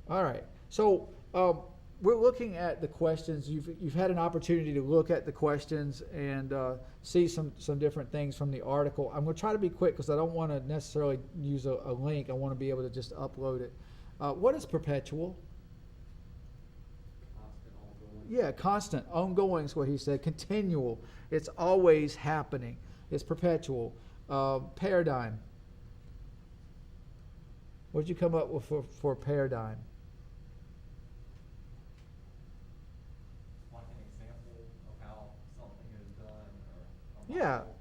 All right. So we're looking at the questions. You've had an opportunity to look at the questions and see some different things from the article. I'm going to try to be quick because I don't want to necessarily use a link. I want to be able to just upload it. What is perpetual? Constant, ongoing. Yeah, constant, ongoing is what he said. Continual. It's always happening. It's perpetual. Paradigm. What did you come up with for paradigm? Like an example of how something is done or a Yeah. model.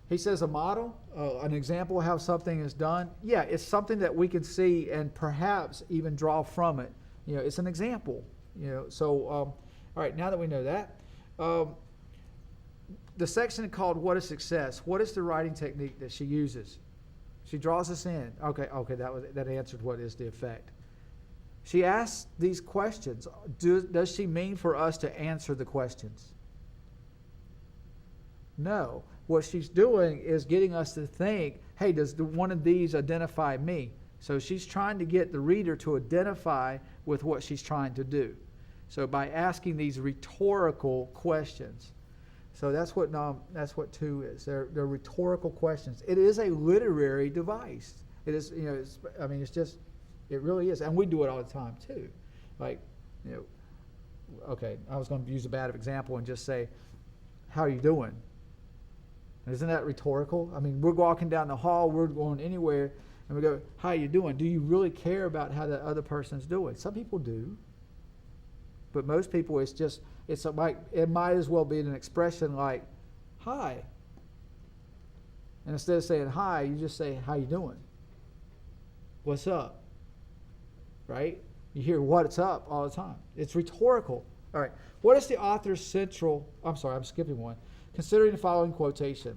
He says a model, an example of how something is done. Yeah, it's something that we can see and perhaps even draw from it. You know, it's an example. You know, so all right. Now that we know that, the section called "What is Success?" What is the writing technique that she uses? She draws us in. Okay, that answered what is the effect. She asks these questions. Does she mean for us to answer the questions? No. What she's doing is getting us to think, hey, does one of these identify me? So she's trying to get the reader to identify with what she's trying to do. So by asking these rhetorical questions. So that's what 2 is. They're rhetorical questions. It is a literary device. It is, you know, it really is. And we do it all the time too. Like, you know, okay, I was going to use a bad example and just say, how are you doing? Isn't that rhetorical? I mean, we're walking down the hall, we're going anywhere, and we go, how are you doing? Do you really care about how the other person's doing? Some people do. But most people, it's like, it might as well be an expression like, hi. And instead of saying hi, you just say, how you doing? What's up? Right? You hear what's up all the time. It's rhetorical. All right. What is the author's I'm skipping one. Considering the following quotation.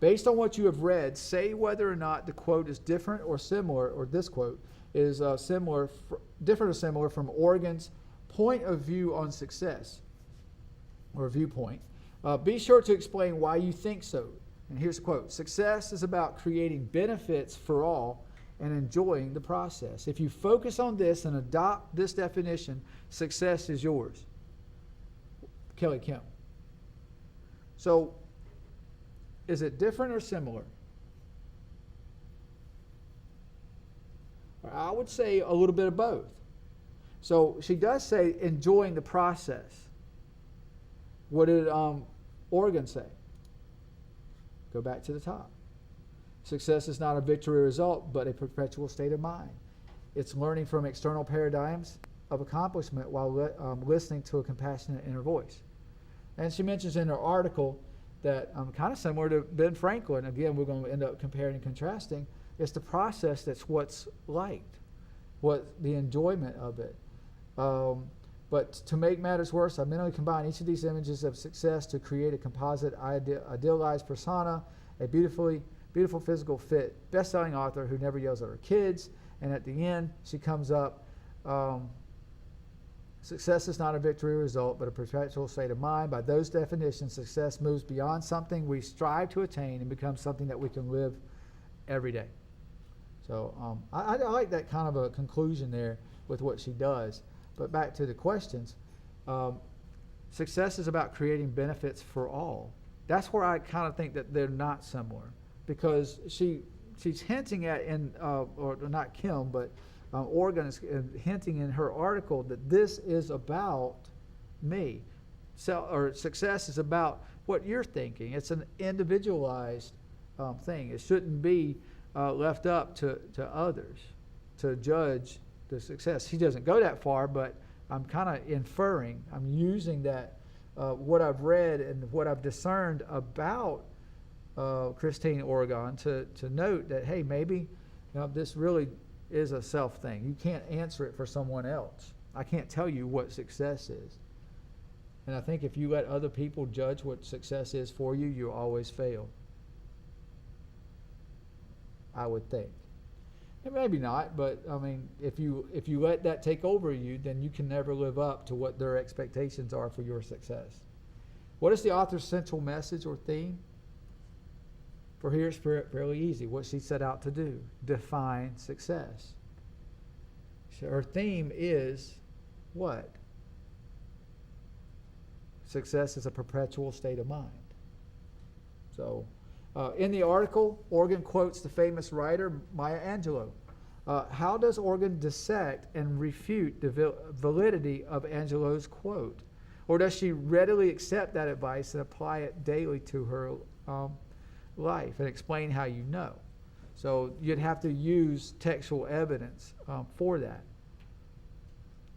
Based on what you have read, say whether or not the quote is different or similar, or this quote is different or similar from Oregon's point of view on success, or viewpoint. Be sure to explain why you think so. And here's the quote. Success is about creating benefits for all and enjoying the process. If you focus on this and adopt this definition, success is yours. Kelly Kim. So, is it different or similar? I would say a little bit of both. So she does say enjoying the process. What did Oregon say? Go back to the top. Success is not a victory result, but a perpetual state of mind. It's learning from external paradigms of accomplishment while listening to a compassionate inner voice. And she mentions in her article that kind of similar to Ben Franklin. Again, we're going to end up comparing and contrasting. It's the process that's what's liked, what the enjoyment of it. But to make matters worse, I mentally combine each of these images of success to create a composite idealized persona, a beautiful physical fit, best-selling author who never yells at her kids. And at the end, she comes up, success is not a victory result, but a perpetual state of mind. By those definitions, success moves beyond something we strive to attain and becomes something that we can live every day. So I like that kind of a conclusion there with what she does. But back to the questions, success is about creating benefits for all. That's where I kind of think that they're not similar, because she's hinting at or not Kim, but Oregon is hinting in her article that this is about me. Or success is about what you're thinking. It's an individualized thing. It shouldn't be left up to others to judge the success. She doesn't go that far, but I'm kind of inferring. I'm using that what I've read and what I've discerned about Christine Oregon to note that, hey, maybe this really is a self thing. You can't answer it for someone else. I can't tell you what success is. And I think if you let other people judge what success is for you, you'll always fail. I would think. And maybe not, but I mean, if you let that take over you, then you can never live up to what their expectations are for your success. What is the author's central message or theme? For here it's fairly easy. What she set out to do, define success. her theme is what? Success is a perpetual state of mind. So, in the article, Organ quotes the famous writer Maya Angelou. How does Organ dissect and refute the validity of Angelou's quote? Or does she readily accept that advice and apply it daily to her life and explain how you know? So you'd have to use textual evidence for that.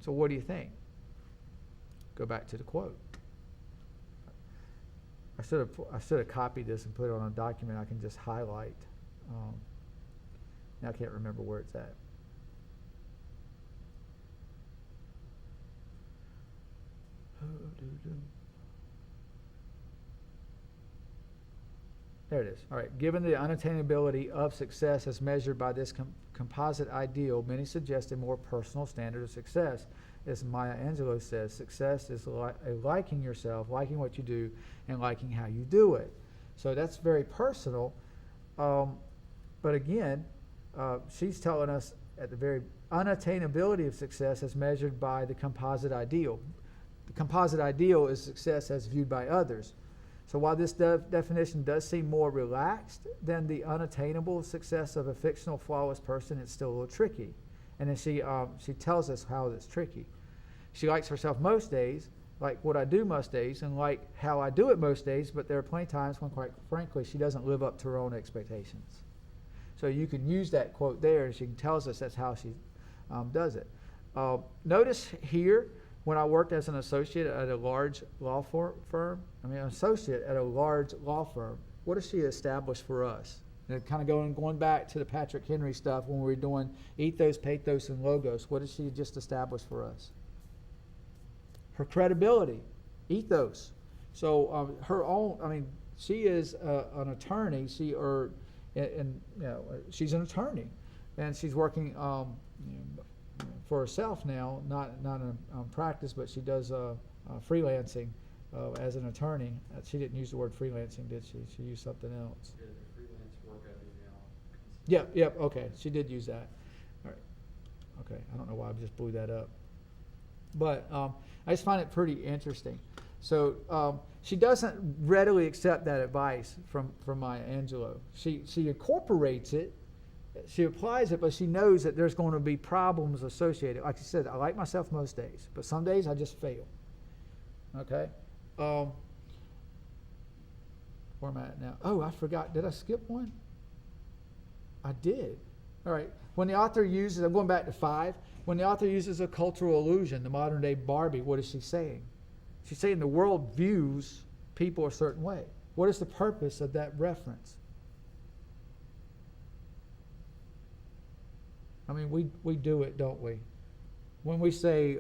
So what do you think? Go back to the quote. I should have copied this and put it on a document I can just highlight. Now I can't remember where it's at. There it is. All right. Given the unattainability of success as measured by this composite ideal, many suggest a more personal standard of success. As Maya Angelou says, success is liking yourself, liking what you do, and liking how you do it. So that's very personal. But again, she's telling us at the very unattainability of success as measured by the composite ideal. The composite ideal is success as viewed by others. So while this definition does seem more relaxed than the unattainable success of a fictional flawless person, it's still a little tricky. And then she tells us how it's tricky. She likes herself most days, like what I do most days, and like how I do it most days, but there are plenty of times when, quite frankly, she doesn't live up to her own expectations. So you can use that quote there, and she tells us that's how she does it. Notice here, when I worked as an associate at a large law firm, an associate at a large law firm, what does she establish for us? And kind of going back to the Patrick Henry stuff when we were doing ethos, pathos, and logos, what did she just establish for us? Her credibility, ethos. So her own, she is an attorney. She's an attorney, and she's working for herself now, not in practice, but she does freelancing as an attorney. She didn't use the word freelancing, did she? She used something else. Yeah, the freelance work I do now. Yep, okay. She did use that. All right. Okay, I don't know why I just blew that up. But I just find it pretty interesting. So she doesn't readily accept that advice from Maya Angelou. She incorporates it, she applies it, but she knows that there's going to be problems associated. Like she said, I like myself most days, but some days I just fail. Okay? Where am I at now? Oh, I forgot. Did I skip one? I did. All right. When the author uses, I'm going back to 5. When the author uses a cultural illusion, the modern day Barbie, what is she saying? She's saying the world views people a certain way. What is the purpose of that reference? We do it, don't we? When we say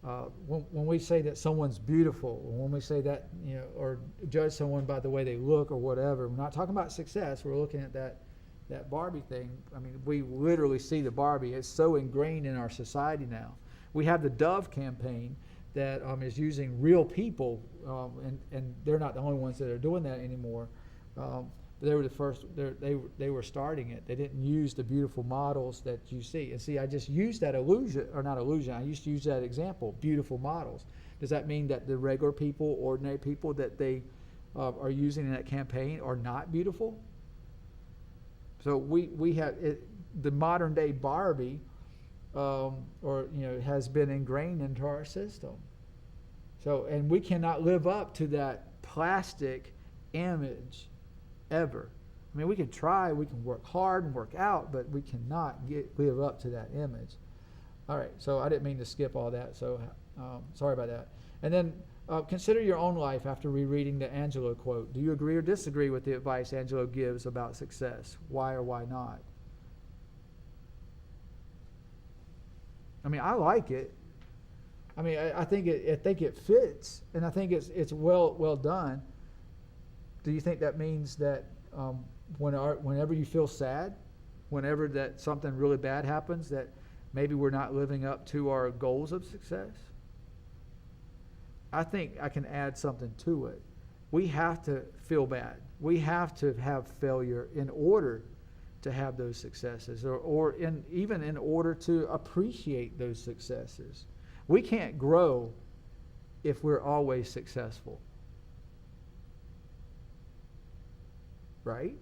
when we say that someone's beautiful, or when we say that, or judge someone by the way they look or whatever, we're not talking about success. We're looking at that Barbie thing. We literally see the Barbie. It's so ingrained in our society now. We have the Dove campaign that is using real people, and they're not the only ones that are doing that anymore. They were the first. They were starting it. They didn't use the beautiful models that you see. And see, I just used that illusion, or not illusion. I used to use that example, beautiful models. Does that mean that the regular people, ordinary people that they are using in that campaign are not beautiful? So we have it, the modern day Barbie, has been ingrained into our system. So, and we cannot live up to that plastic image ever. We can try, we can work hard and work out, but we cannot live up to that image. All right, so I didn't mean to skip all that, so sorry about that. And then consider your own life after rereading the Angelou quote. Do you agree or disagree with the advice Angelou gives about success? Why or why not? I like it. I think it fits, and I think it's well done. Do you think that means that whenever you feel sad, whenever that something really bad happens, that maybe we're not living up to our goals of success? I think I can add something to it. We have to feel bad. We have to have failure in order to have those successes, or even in order to appreciate those successes. We can't grow if we're always successful. Right?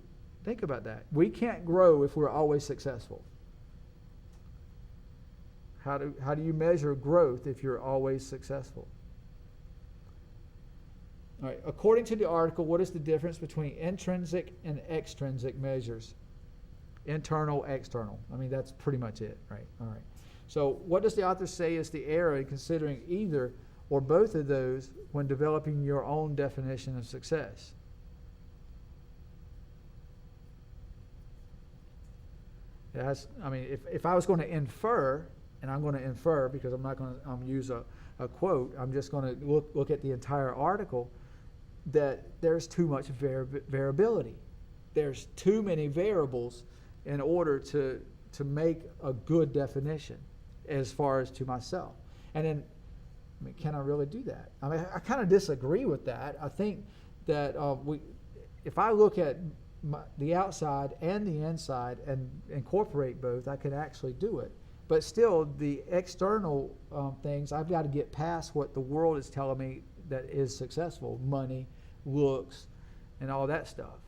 Think about that. We can't grow if we're always successful. How do you measure growth if you're always successful? All right. According to the article, what is the difference between intrinsic and extrinsic measures? Internal, external. I mean, that's pretty much it, right? All right. So what does the author say is the error in considering either or both of those when developing your own definition of success? It has, I mean, if I was going to infer, and I'm going to infer because I'm not going to use a quote, I'm just going to look at the entire article, that there's too much variability. There's too many variables in order to make a good definition as far as to myself. And then, I mean, can I really do that? I mean, I kind of disagree with that. I think that if I look at the outside and the inside and incorporate both, I can actually do it. But still, the external things, I've got to get past what the world is telling me that is successful: money, looks, and all that stuff.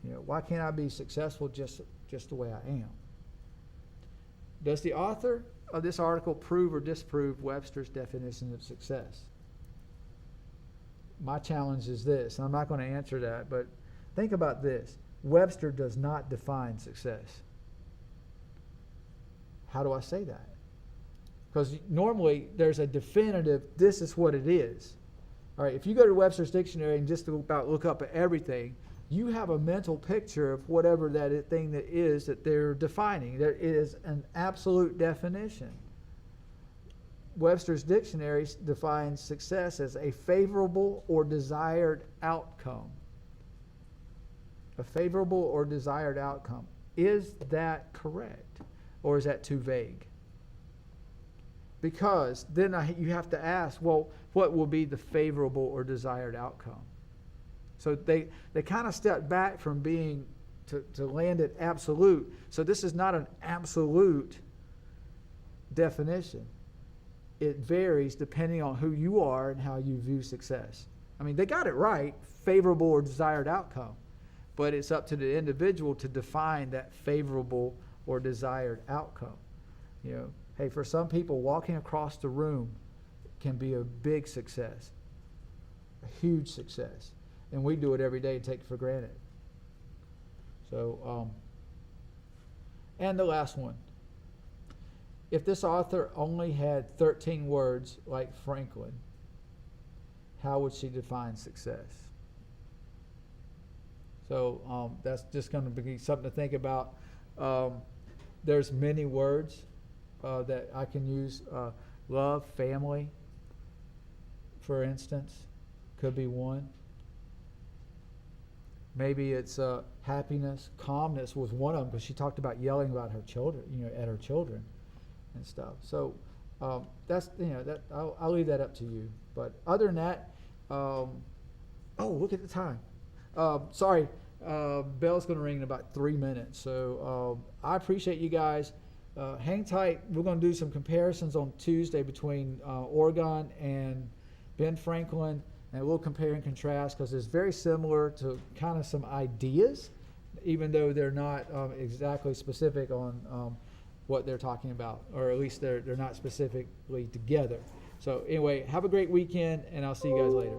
You know, why can't I be successful just the way I am? Does the author of this article prove or disprove Webster's definition of success? My challenge is this, and I'm not going to answer that, but think about this. Webster does not define success. How do I say that? Because normally there's a definitive, this is what it is. All right, if you go to Webster's dictionary and just about look up everything, you have a mental picture of whatever that thing that is that they're defining. There is an absolute definition. Webster's dictionary defines success as a favorable or desired outcome. A favorable or desired outcome. Is that correct? Or is that too vague? Because then you have to ask, well, what will be the favorable or desired outcome? So they kind of step back from being to land at absolute. So this is not an absolute definition. It varies depending on who you are and how you view success. I mean, they got it right, favorable or desired outcome. But it's up to the individual to define that favorable or desired outcome. You know, hey, for some people, walking across the room can be a big success, a huge success. And we do it every day and take it for granted. So, and the last one. If this author only had 13 words like Franklin, how would she define success? So that's just going to be something to think about. There's many words that I can use. Love, family, for instance, could be one. Maybe it's happiness, calmness was one of them, because she talked about yelling about her children, at her children and stuff. So that's, that I'll leave that up to you. But other than that, look at the time. Sorry, bell's going to ring in about 3 minutes. So I appreciate you guys. Hang tight. We're going to do some comparisons on Tuesday between Oregon and Ben Franklin, and we'll compare and contrast because it's very similar to kind of some ideas, even though they're not exactly specific on what they're talking about, or at least they're not specifically together. So anyway, have a great weekend, and I'll see you guys later.